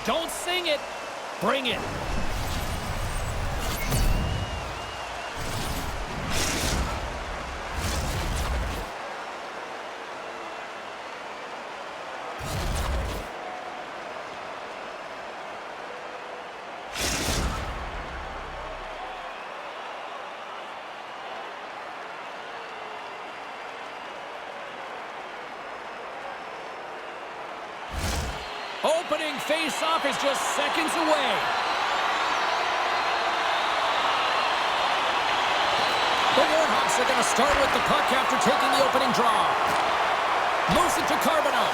Don't sing it. Bring it. Opening face-off is just seconds away. The Warhawks are going to start with the puck after taking the opening draw. Moves it to Carbonneau.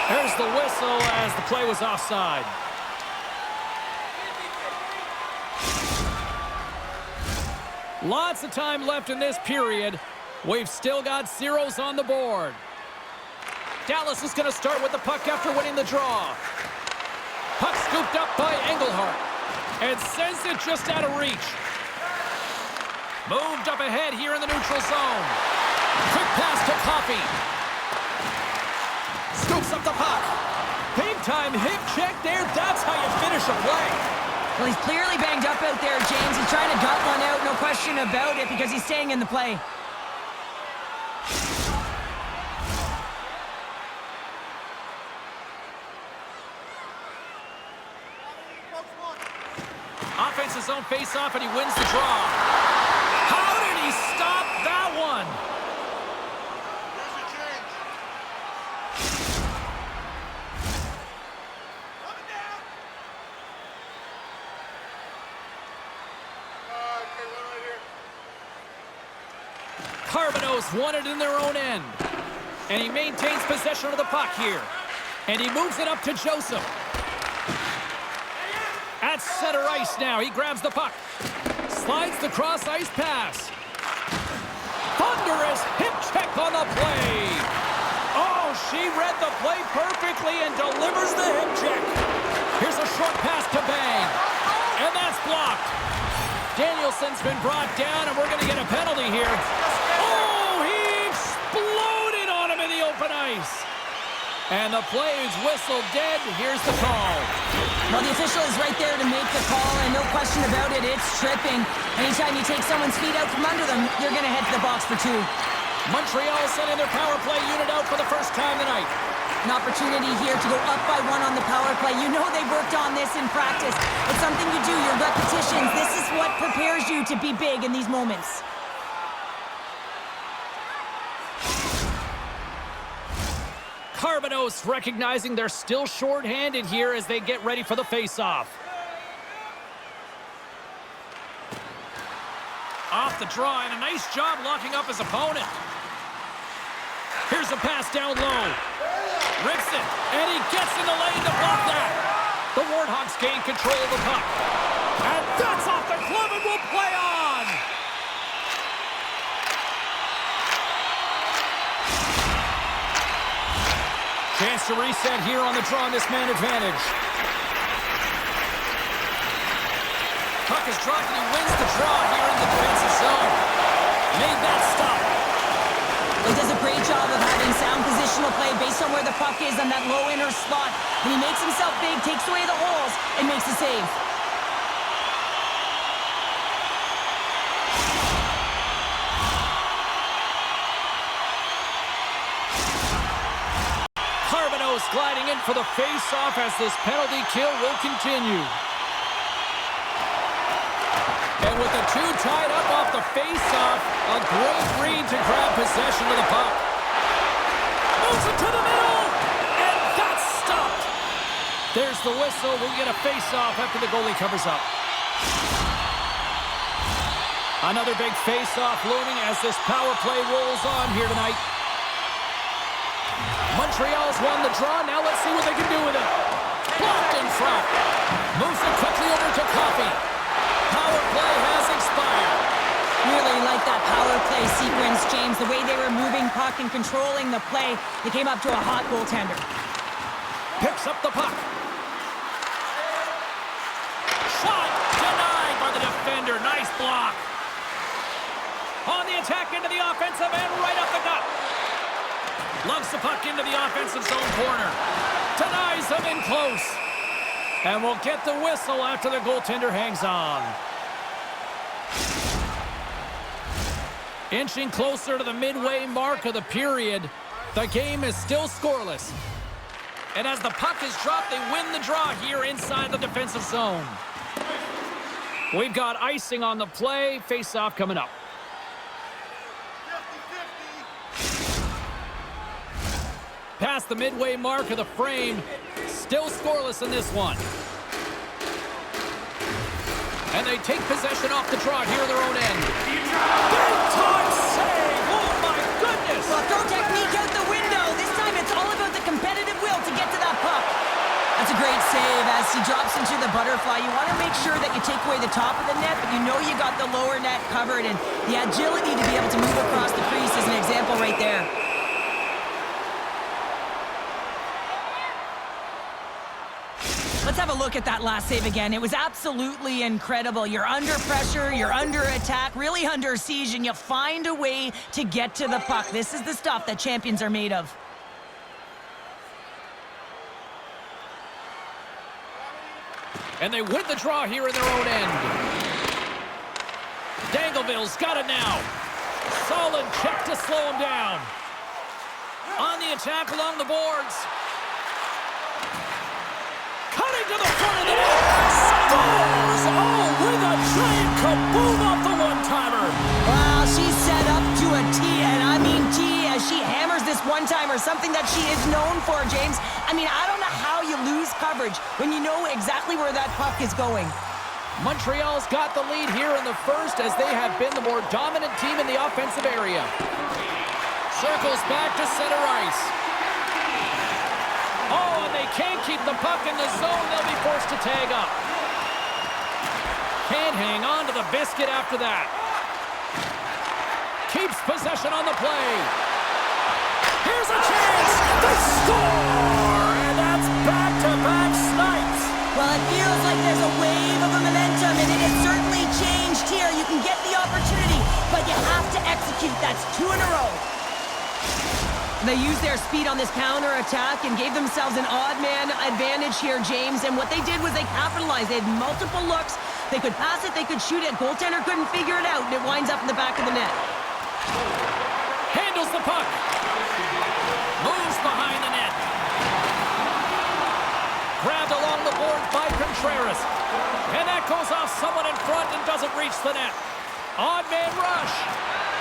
There's the whistle as the play was offside. Lots of time left in this period. We've still got zeros on the board. Dallas is going to start with the puck after winning the draw. Puck scooped up by Engelhardt. And sends it just out of reach. Moved up ahead here in the neutral zone. Quick pass to Coffey. Scoops up the puck. Big time hip check there. That's how you finish a play. Well, he's clearly banged up out there, James. He's trying to gut one out, no question about it, because he's staying in the play. Offense zone face-off, and he wins the draw. How did he stop that one? There's a change. Coming down. Okay, one right here. Carbonneau's won it in their own end. And he maintains possession of the puck here. And he moves it up to Joseph. At center ice now. He grabs the puck. Slides the cross-ice pass. Thunderous hip check on the play. Oh, she read the play perfectly and delivers the hip check. Here's a short pass to Bang. And that's blocked. Danielson's been brought down, and we're going to get a penalty here. Oh, he exploded on him in the open ice. And the play is whistled dead. Here's the call. Well, the official is right there to make the call, and no question about it, it's tripping. Anytime you take someone's feet out from under them, you're going to head to the box for two. Montreal sending their power play unit out for the first time tonight. An opportunity here to go up by one on the power play. You know they've worked on this in practice. It's something you do, your repetitions. This is what prepares you to be big in these moments. Carbonneau's recognizing they're still short-handed here as they get ready for the face-off. Off the draw, and a nice job locking up his opponent. Here's a pass down low. Rips it, and he gets in the lane to block that. The Warhawks gain control of the puck. And that's off the glove and will play on! Chance to reset here on the draw on this man advantage. Puck is dropped and he wins the draw here in the defensive zone. Made that stop. He does a great job of having sound positional play based on where the puck is on that low inner slot. When he makes himself big, takes away the holes, and makes a save. Carbonneau's gliding in for the face-off as this penalty kill will continue. And with the two tied up off the face-off, a great read to grab possession of the puck. Moves it to the middle, and that's stopped. There's the whistle. We'll get a face-off after the goalie covers up. Another big face-off looming as this power play rolls on here tonight. Montreal's won the draw. Now let's see what they can do with it. Blocked in front. Moves it quickly over to Coffey. Power play has expired. Really like that power play sequence, James. The way they were moving puck and controlling the play, they came up to a hot goaltender. Picks up the puck. Shot denied by the defender. Nice block. On the attack into the offensive end, right up the gut. Loves the puck into the offensive zone corner. Denies close. And we'll get the whistle after the goaltender hangs on. Inching closer to the midway mark of the period. The game is still scoreless. And as the puck is dropped, they win the draw here inside the defensive zone. We've got icing on the play. Face-off coming up. 50-50. Past the midway mark of the frame. Still scoreless in this one. And they take possession off the draw here in their own end. Big time save! Oh my goodness! Well, throw technique out the window. This time it's all about the competitive will to get to that puck. That's a great save as he drops into the butterfly. You want to make sure that you take away the top of the net, but you know you got the lower net covered, and the agility to be able to move across the crease is an example right there. Let's have a look at that last save again. It was absolutely incredible. You're under pressure, you're under attack, really under siege, and you find a way to get to the puck. This is the stuff that champions are made of. And they win the draw here in their own end. Dangleville's got it now. Solid check to slow him down. On the attack along the boards. Cutting to the front of the net. Scores! Oh, with a giant kaboom off the one-timer. Wow, she's set up to a T, and I mean T, as she hammers this one-timer, something that she is known for, James. I mean, I don't know how you lose coverage when you know exactly where that puck is going. Montreal's got the lead here in the first as they have been the more dominant team in the offensive area. Circles back to center ice. Oh, and they can't keep the puck in the zone. They'll be forced to tag up. Can't hang on to the biscuit after that. Keeps possession on the play. Here's a chance to score! And that's back-to-back snipes. Well, it feels like there's a wave of momentum, and it has certainly changed here. You can get the opportunity, but you have to execute. That's 2 in a row. They used their speed on this counter-attack and gave themselves an odd-man advantage here, James. And what they did was they capitalized. They had multiple looks. They could pass it, they could shoot it. Goaltender couldn't figure it out, and it winds up in the back of the net. Handles the puck. Moves behind the net. Grabbed along the boards by Contreras. And that goes off someone in front and doesn't reach the net. Odd man rush.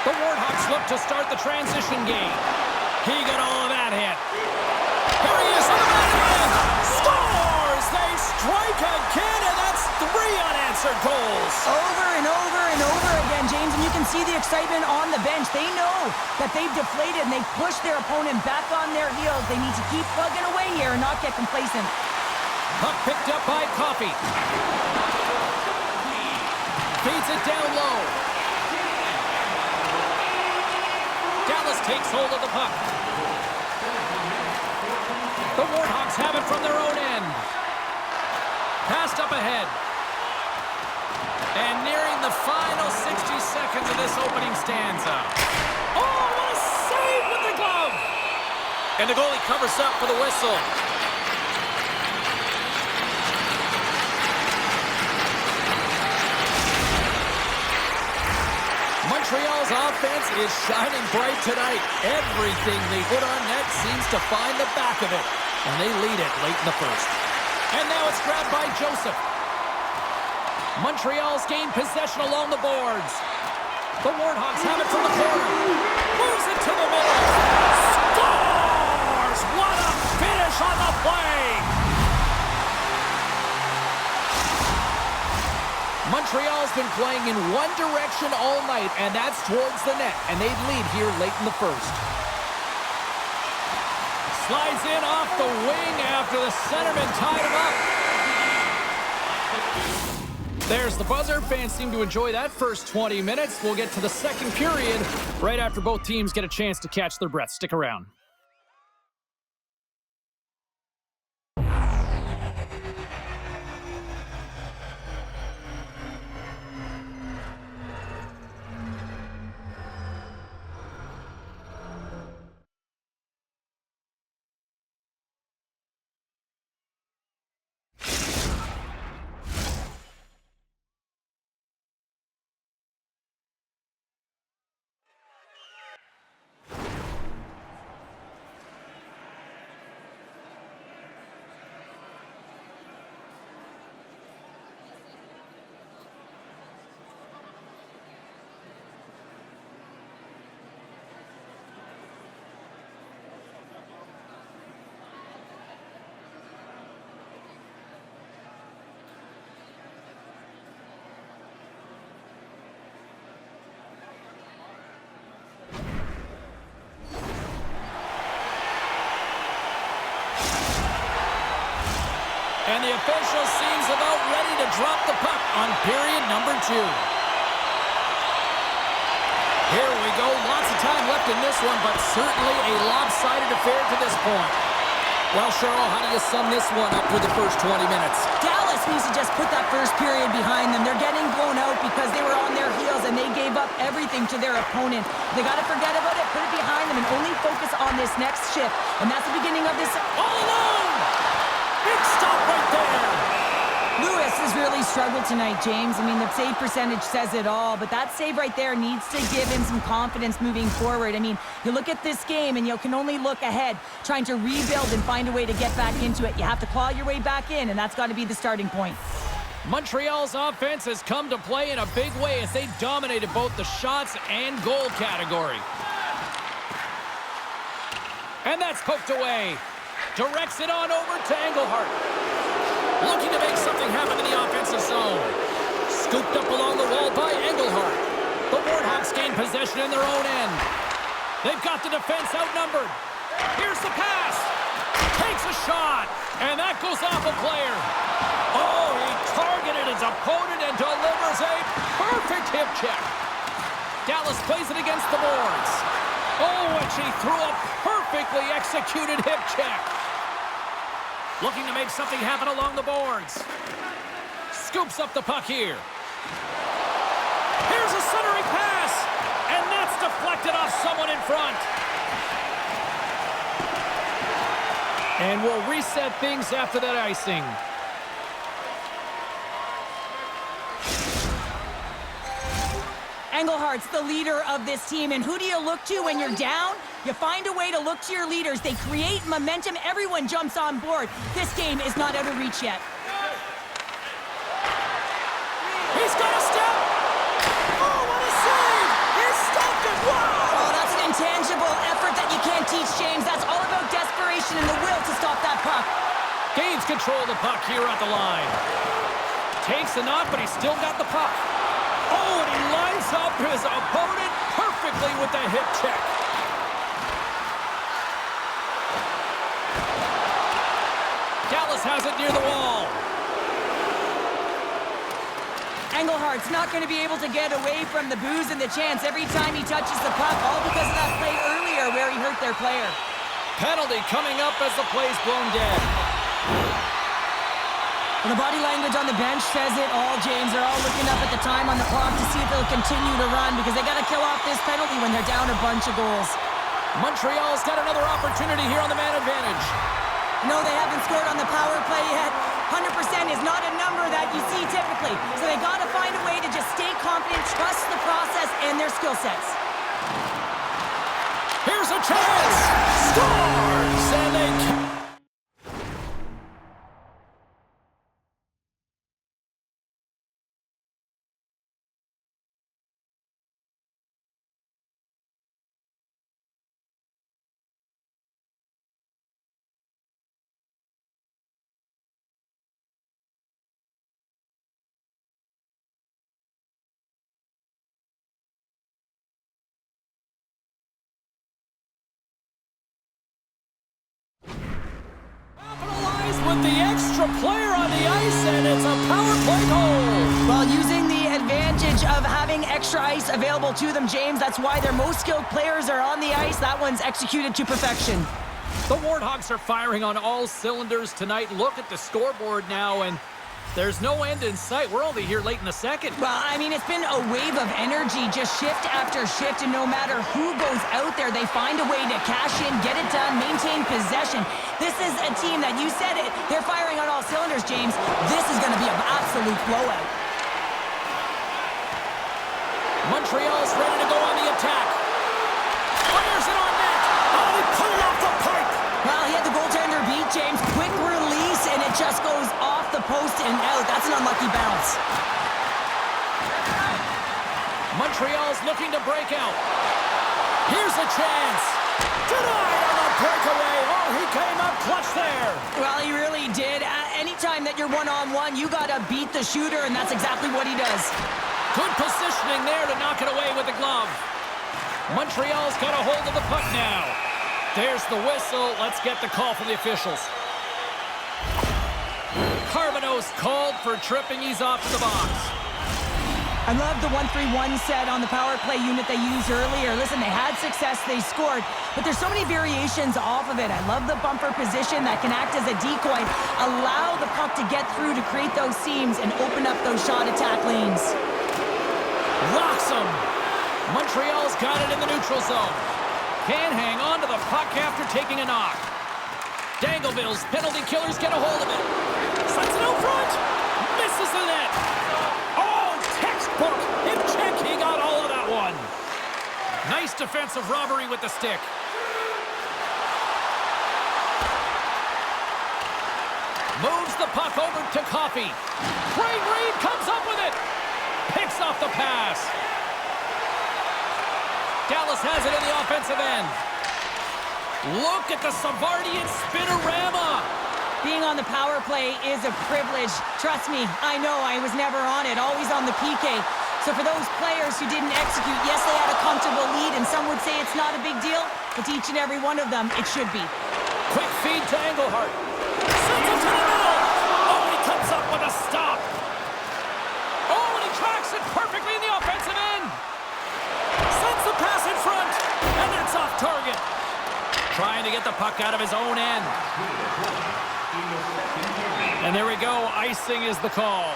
The Warhawks look to start the transition game. He got all of that hit. Here he is on the back end. Scores! They strike again, and that's 3 unanswered goals. Over and over and over again, James, and you can see the excitement on the bench. They know that they've deflated, and they push their opponent back on their heels. They need to keep plugging away here and not get complacent. Puck picked up by Coffey. Feeds it down low. Dallas takes hold of the puck. The Warhawks have it from their own end. Passed up ahead. And nearing the final 60 seconds of this opening stanza. Oh, what a save with the glove! And the goalie covers up for the whistle. Montreal's offense is shining bright tonight. Everything they put on net seems to find the back of it. And they lead it late in the first. And now it's grabbed by Joseph. Montreal's gained possession along the boards. The Warhawks have it from the corner. Moves it to the middle. Scores! What a finish on the play! Montreal's been playing in one direction all night, and that's towards the net, and they lead here late in the first. Slides in off the wing after the centerman tied him up. There's the buzzer. Fans seem to enjoy that first 20 minutes. We'll get to the second period right after both teams get a chance to catch their breath. Stick around. And the official seems about ready to drop the puck on period number 2. Here we go. Lots of time left in this one, but certainly a lopsided affair to this point. Well, Cheryl, how do you sum this one up through the first 20 minutes? Dallas needs to just put that first period behind them. They're getting blown out because they were on their heels and they gave up everything to their opponent. They got to forget about it, put it behind them, and only focus on this next shift. And that's the beginning of this. All alone! Big stop right there! Lewis has really struggled tonight, James. I mean, the save percentage says it all, but that save right there needs to give him some confidence moving forward. I mean, you look at this game and you can only look ahead, trying to rebuild and find a way to get back into it. You have to claw your way back in, and that's got to be the starting point. Montreal's offense has come to play in a big way as they dominated both the shots and goal category. And that's poked away. Directs it on over to Engelhardt. Looking to make something happen in the offensive zone. Scooped up along the wall by Engelhardt. The Warhawks gain possession in their own end. They've got the defense outnumbered. Here's the pass. Takes a shot. And that goes off a player. Oh, he targeted his opponent and delivers a perfect hip check. Dallas plays it against the boards. Oh, and she threw a perfectly executed hip check. Looking to make something happen along the boards. Scoops up the puck here. Here's a centering pass. And that's deflected off someone in front. And we'll reset things after that icing. Engelhardt's the leader of this team, and who do you look to when you're down? You find a way to look to your leaders. They create momentum. Everyone jumps on board. This game is not out of reach yet. He's got a step. Oh, what a save! He stopped it. Wow! Oh, that's an intangible effort that you can't teach, James. That's all about desperation and the will to stop that puck. Gains control of the puck here at the line. Takes a knock, but he's still got the puck. Oh, and he lines up his opponent perfectly with the hip check. Dallas has it near the wall. Engelhardt's not going to be able to get away from the boos and the chance every time he touches the puck, all because of that play earlier where he hurt their player. Penalty coming up as the play's blown dead. And the body language on the bench says it all, James. They're all looking up at the time on the clock to see if they'll continue to run because they got to kill off this penalty when they're down a bunch of goals. Montreal's got another opportunity here on the man advantage. No, they haven't scored on the power play yet. 100% is not a number that you see typically. So they got to find a way to just stay confident, trust the process and their skill sets. Here's a chance! Scores! And they... with the extra player on the ice, and it's a power play goal. While using the advantage of having extra ice available to them, James, that's why their most skilled players are on the ice. That one's executed to perfection. The Warhawks are firing on all cylinders tonight. Look at the scoreboard now, and there's no end in sight. We're only here late in the second. Well, I mean, it's been a wave of energy, just shift after shift, and no matter who goes out there, they find a way to cash in, get it done, maintain possession. This is a team that, you said it, they're firing on all cylinders, James. This is going to be an absolute blowout. Montreal's ready to go on the attack. Fires it on net. Oh, he put it off the pipe. Well, he had the goaltender beat, James. Quick release, and it just goes off the post and out. That's an unlucky bounce. Montreal's looking to break out. Here's a chance. Denied on the breakaway. Oh, he came up clutch there. Well, he really did. Anytime that you're one-on-one, you got to beat the shooter, and that's exactly what he does. Good positioning there to knock it away with the glove. Montreal's got a hold of the puck now. There's the whistle. Let's get the call from the officials. Carbonos called for tripping. He's off to the box. I love the 1-3-1 set on the power play unit they used earlier. Listen, they had success, they scored, but there's so many variations off of it. I love the bumper position that can act as a decoy, allow the puck to get through to create those seams and open up those shot attack lanes. Locks him. Montreal's got it in the neutral zone. Can't hang on to the puck after taking a knock. Dangleville's penalty killers get a hold of it. Sends it out front. Misses the net. Oh, textbook. Hip check. He got all of that one. Nice defensive robbery with the stick. Moves the puck over to Coffey. Craig Reed comes up with it. Picks off the pass. Dallas has it in the offensive end. Look at the Savardian spinorama. Being on the power play is a privilege. Trust me, I know I was never on it, always on the PK. So for those players who didn't execute, yes, they had a comfortable lead, and some would say it's not a big deal, but to each and every one of them, it should be. Quick feed to Engelhart. Sends it to the middle. Oh, he comes up with a stop. Oh, and he tracks it perfectly in the offensive end. Sends the pass in front, and that's off target. Trying to get the puck out of his own end. And there we go. Icing is the call.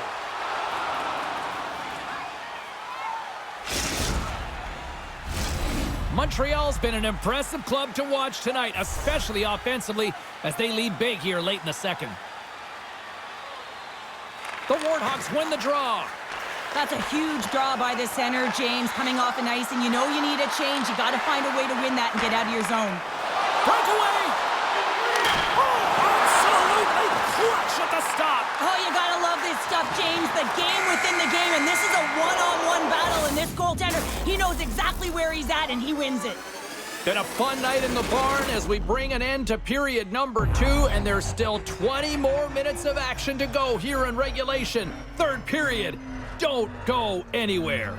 Montreal's been an impressive club to watch tonight, especially offensively, as they lead big here late in the second. The Warthogs win the draw. That's a huge draw by the center, James, coming off an icing. You know you need a change. You got to find a way to win that and get out of your zone. Breakaway! Oh, absolutely clutch at the stop. Oh, you gotta love this stuff, James. The game within the game, and this is a one-on-one battle, and this goaltender, he knows exactly where he's at, and he wins it. Been a fun night in the barn as we bring an end to period number 2, and there's still 20 more minutes of action to go here in regulation. Third period. Don't go anywhere.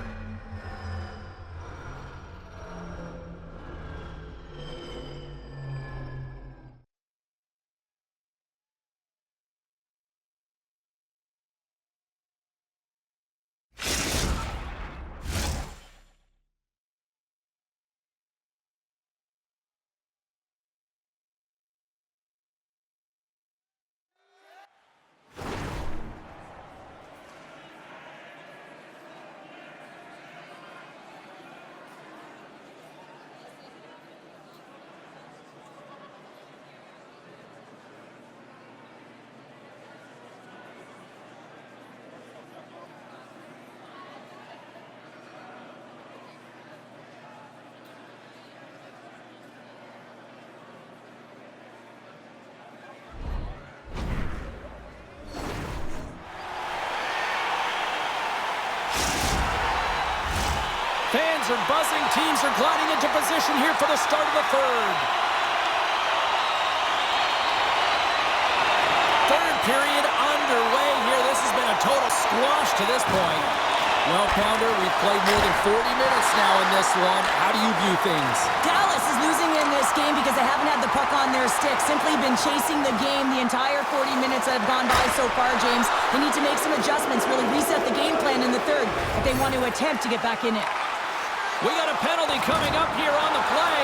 Fans are buzzing. Teams are gliding into position here for the start of the third. Third period underway here. This has been a total squash to this point. Well, Pounder, we've played more than 40 minutes now in this one. How do you view things? Dallas is losing in this game because they haven't had the puck on their stick. Simply been chasing the game the entire 40 minutes that have gone by so far, James. They need to make some adjustments, really reset the game plan in the third if they want to attempt to get back in it. We got a penalty coming up here on the play.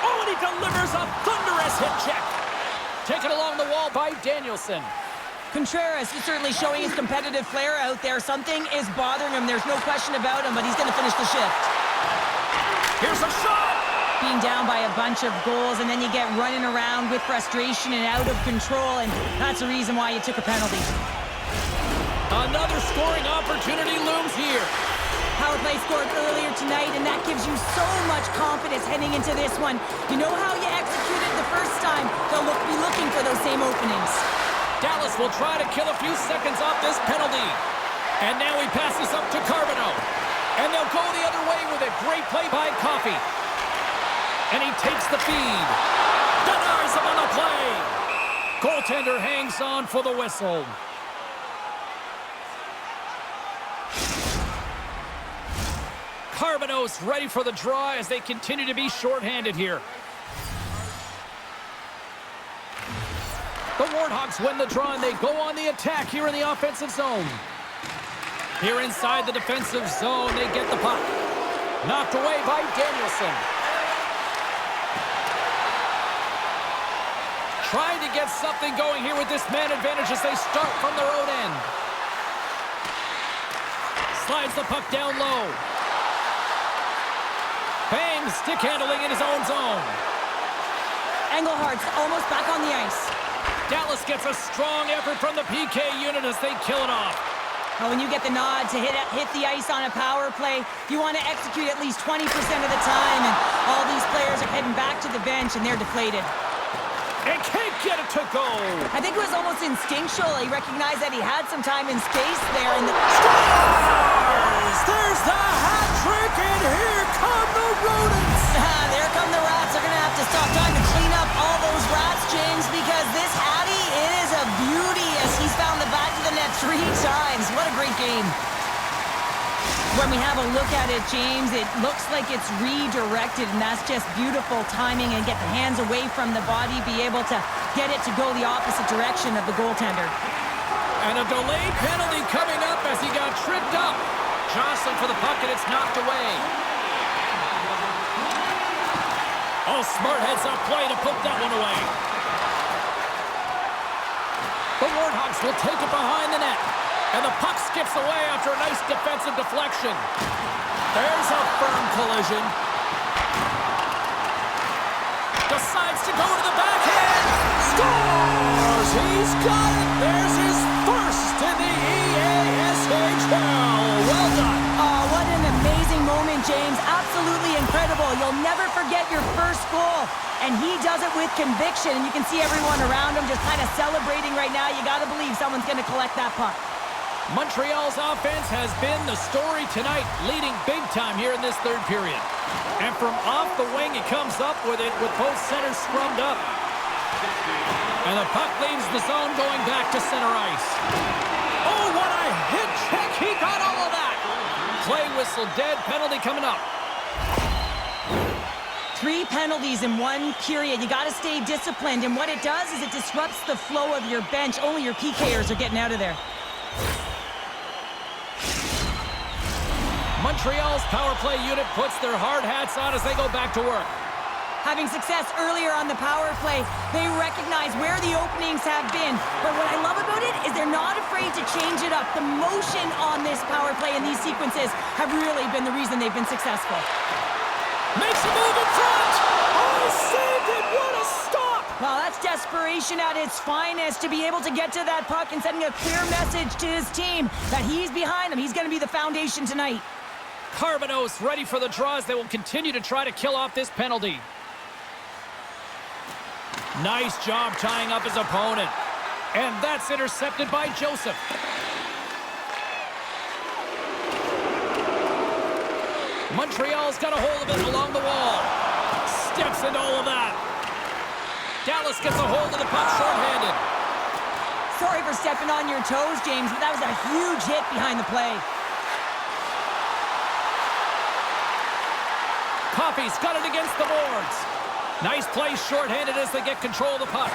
Oh, and he delivers a thunderous hip check. Taken along the wall by Danielson. Contreras is certainly showing his competitive flair out there. Something is bothering him. There's no question about him, but he's going to finish the shift. Here's a shot. Being down by a bunch of goals, and then you get running around with frustration and out of control, and that's the reason why you took a penalty. Another scoring opportunity looms here. Power play scored earlier tonight, and that gives you so much confidence heading into this one. You know how you executed the first time. They'll be looking for those same openings. Dallas will try to kill a few seconds off this penalty. And now he passes up to Carbonneau. And they'll go the other way with it. Great play by Coffey. And he takes the feed. Denies him on the play. Goaltender hangs on for the whistle. Carbonneau's ready for the draw as they continue to be shorthanded here. The Warthogs win the draw, and they go on the attack here in the offensive zone. Here inside the defensive zone, they get the puck. Knocked away by Danielson. Trying to get something going here with this man advantage as they start from their own end. Slides the puck down low. Bang, stick handling in his own zone. Englehart's almost back on the ice. Dallas gets a strong effort from the PK unit as they kill it off. Well, when you get the nod to hit the ice on a power play, you want to execute at least 20% of the time, and all these players are heading back to the bench, and they're deflated. And can't get it to go. I think it was almost instinctual. He recognized that he had some time and space there. And Scores! There's the hat trick, and here come the rodents. There come the rats. They're going to have to stop trying to clean up all those rats, James, because this Hattie is a beauty as he's found the back of the net 3 times. What a great game. When we have a look at it, James, it looks like it's redirected, and that's just beautiful timing, and get the hands away from the body, be able to get it to go the opposite direction of the goaltender. And a delayed penalty coming up as he got tripped up. Jostling for the puck, and it's knocked away. Oh, smart heads-up play to put that one away. The Warthogs will take it behind the net. And the puck skips away after a nice defensive deflection. There's a firm collision. Decides to go to the backhand. Scores! He's got it! There's his first in the EASHL. Well done. Oh, what an amazing moment, James. Absolutely incredible. You'll never forget your first goal. And he does it with conviction. And you can see everyone around him just kind of celebrating right now. You got to believe someone's going to collect that puck. Montreal's offense has been the story tonight, leading big time here in this third period. And from off the wing, he comes up with it with both centers scrummed up. And the puck leaves the zone going back to center ice. Oh, what a hit check. He got all of that. Play whistle dead, penalty coming up. 3 penalties in 1 period. You got to stay disciplined. And what it does is it disrupts the flow of your bench. Only your PKers are getting out of there. Montreal's power play unit puts their hard hats on as they go back to work. Having success earlier on the power play, they recognize where the openings have been. But what I love about it is they're not afraid to change it up. The motion on this power play and these sequences have really been the reason they've been successful. Makes a move in front! Oh, he saved it! What a stop! Well, that's desperation at its finest, to be able to get to that puck and sending a clear message to his team that he's behind them. He's going to be the foundation tonight. Carbonos ready for the draws. They will continue to try to kill off this penalty. Nice job tying up his opponent. And that's intercepted by Joseph. Montreal's got a hold of it along the wall. Steps into all of that. Dallas gets a hold of the puck shorthanded. Sorry for stepping on your toes, James, but that was a huge hit behind the play. Coffey's got it against the boards. Nice play shorthanded as they get control of the puck.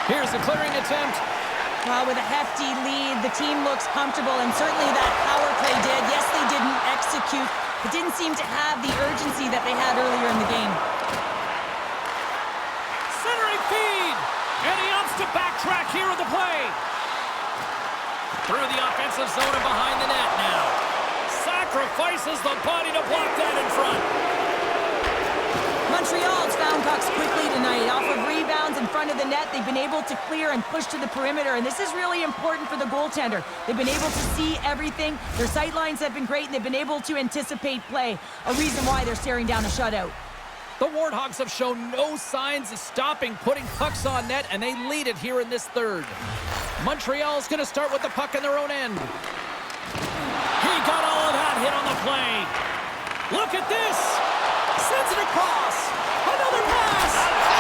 Here's the clearing attempt. Well, with a hefty lead, the team looks comfortable, and certainly that power play did. Yes, they didn't execute. It didn't seem to have the urgency that they had earlier in the game. Centering feed! And he opts to backtrack here in the play. Through the offensive zone and behind the net now. Sacrifices the body to block that in front. Montreal's found pucks quickly tonight. Off of rebounds in front of the net, they've been able to clear and push to the perimeter, and this is really important for the goaltender. They've been able to see everything. Their sight lines have been great, and they've been able to anticipate play, a reason why they're staring down a shutout. The Warthogs have shown no signs of stopping putting pucks on net, and they lead it here in this third. Montreal's going to start with the puck in their own end. He got all of that hit on the play. Look at this. Sends it across. Another pass.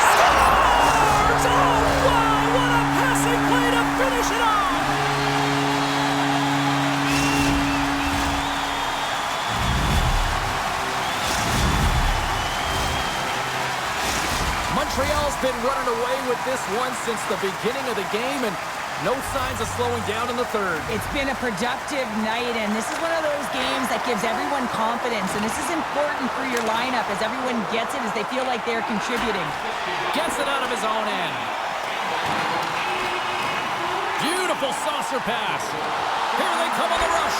Scores! Oh, wow! What a passing play to finish it off. Montreal's been running away with this one since the beginning of the game, and no signs of slowing down in the third. It's been a productive night, and this is one of those games that gives everyone confidence, and this is important for your lineup as everyone gets it, as they feel like they're contributing. Gets it out of his own end. Beautiful saucer pass. Here they come on the rush.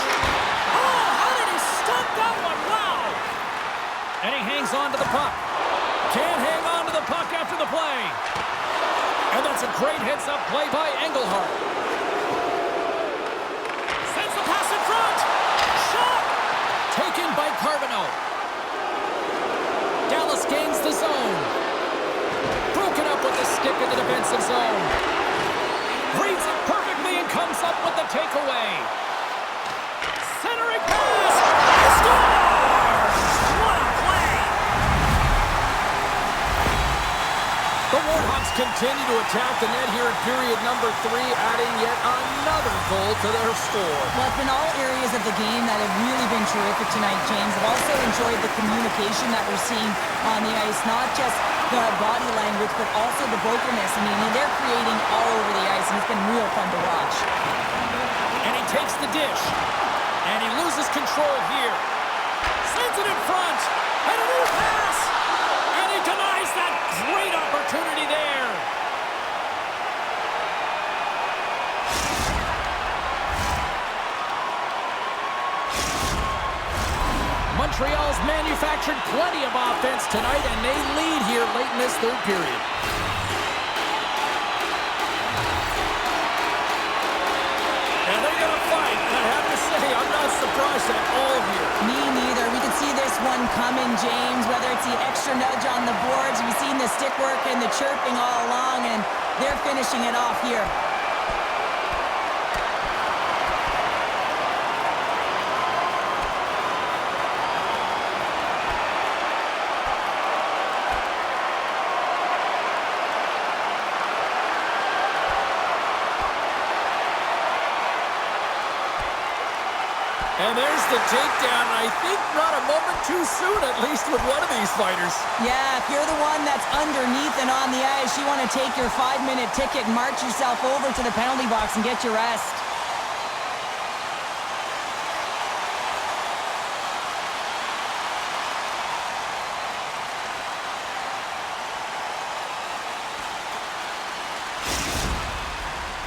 Oh, how did he stop that one? Wow. And he hangs on to the puck. Can't hang on to the puck after the play. And that's a great heads-up play by Engelhardt. Sends the pass in front. Shot. Taken by Carbonneau. Dallas gains the zone. Broken up with the stick in the defensive zone. Reads it perfectly and comes up with the takeaway. Centering pass. He scores! What a play! The Warhawks continue to attack the net here in period number 3, adding yet another goal to their score. Well, it's been all areas of the game that have really been terrific tonight, James. I've also enjoyed the communication that we're seeing on the ice, not just the body language, but also the vocalness. I mean, they're creating all over the ice, and it's been real fun to watch. And he takes the dish, and he loses control here. Sends it in front, and a new pass, and he denies that great opportunity there. Montreal's manufactured plenty of offense tonight, and they lead here late in this third period. And they're going to fight, and I have to say, I'm not surprised at all here. Me neither. We could see this one coming, James, whether it's the extra nudge on the boards. We've seen the stick work and the chirping all along, and they're finishing it off here. And there's the takedown, and I think not a moment too soon, at least with one of these fighters. Yeah, if you're the one that's underneath and on the ice, you want to take your 5-minute ticket and march yourself over to the penalty box and get your rest.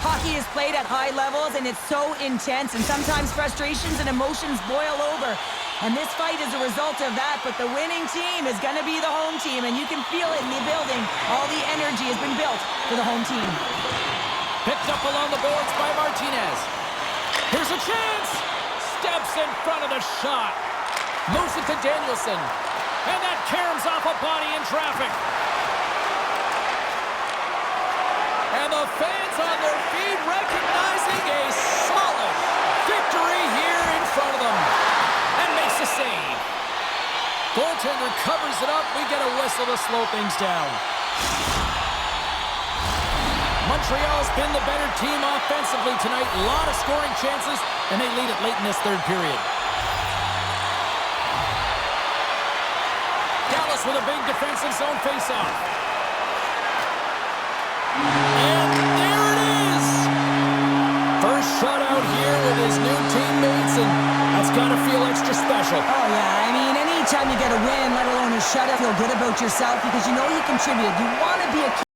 Hockey is played at high levels, and it's so intense, and sometimes frustrations and emotions boil over. And this fight is a result of that, but the winning team is going to be the home team, and you can feel it in the building. All the energy has been built for the home team. Picked up along the boards by Martinez. Here's a chance. Steps in front of the shot. Moves it to Danielson. And that caroms off a body in traffic. And the fans on their feet recognizing a solid victory here in front of them. And makes the save. Goaltender covers it up. We get a whistle to slow things down. Montreal's been the better team offensively tonight. A lot of scoring chances, and they lead it late in this third period. Dallas with a big defensive zone faceoff. And there it is! First shutout here with his new teammates, and that's got to feel extra special. Oh, yeah. I mean, anytime you get a win, let alone a shutout, feel good about yourself because you know you contributed. You want to be a